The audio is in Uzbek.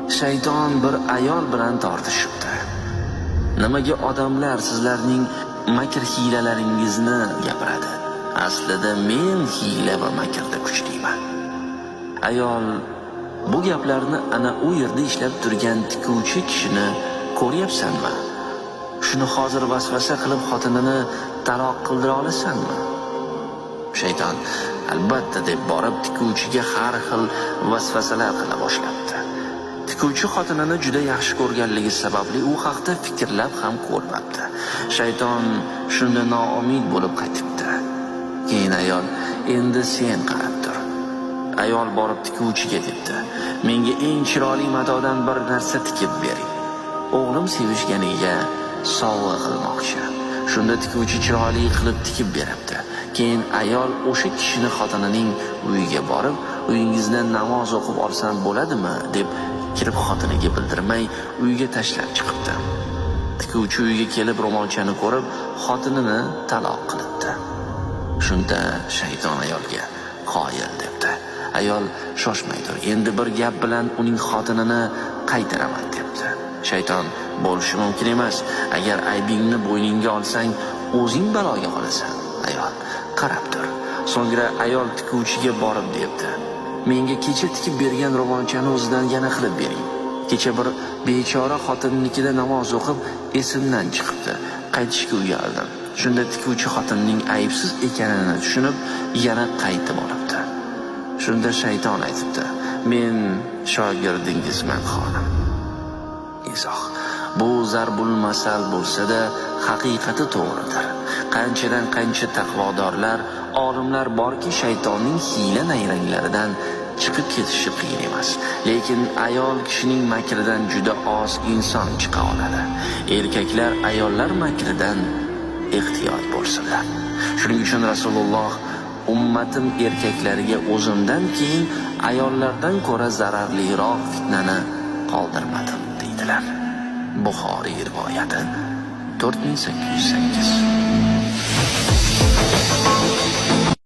Shayton bir ayol bilan tortishibdi. Nimaga odamlar sizlarning makr hiylalaringizni gapiradi? Aslida men hiyla va makrda kuchliman. Ayol bu gaplarni ana u yerda ishlab turgan tikuvchi kishini ko'ryapsanmi? Shuni hozir vasvasa qilib xotinini taloq qildira olasanmi? Shayton albatta deb borib tikuvchiga har xil vasvasalar qila boshlabdi. Tikuvchi xotinini juda yaxshi ko'rganligi sababli u haqda fikrlab ham ko'rmabdi. Shayton shunda noumid bo'lib qaytibdi. Keyin ayol, endi sen qarab tur. Ayol borib tikuvchiga debdi, menga eng chiroyli matodan bir narsa tikib bering. O'g'lim sevishganiga sovg'a qilmoqchi. Shunda tikuvchi chiroyli qilib tikib beribdi. Keyin ayol o'sha kishini xotinining uyiga borib, uyingizda namoz o'qib olsam bo'ladimi deb kirib xotiniga bildirmay uyga tashlab chiqibdi. Tikuvchi uyga kelib ro'molchani ko'rib, xotinini taloq qilibdi. Shunda shayton ayolga qoyil debdi. Ayol shoshmay tur, endi bir gap bilan uning xotinini qaytaraman debdi. Shayton bo'lishi mumkin emas. Agar aybingni bo'yningga olsang, o'zing baloga qolasan. Ayol qarab tur. So'ngra ayol tikuvchiga borib debdi, menga kecha tikib bergan ro'molchani o'zidan yana qilib bering. Kecha bir bechora xotinnikida namoz o'qib, esimdan chiqibdi. Qaytishga uyaldim. Shunda tikuvchi xotinning aybsiz ekanini tushunib, yana qaytib olibdi. Shunda shayton aytibdi, men shogirdingizman xonim. Izoh: bu zarbul masal bo'lsa-da, haqiqati to'g'ridir. Qanchadan qancha taqvodorlar, olimlar borki, shaytonning hiyla nayranglaridan chiqib ketishi qiyin emas. Lekin ayol kishining makridan juda oz inson chiqa oladi. Erkaklar ayollar makridan ehtiyot bo'lsinlar. Shuning uchun Rasululloh ummatim erkaklariga o'zimdan keyin ayollardan ko'ra zararliroq fitnani qoldirmadim deydilar. Buxoriy rivoyati 4808.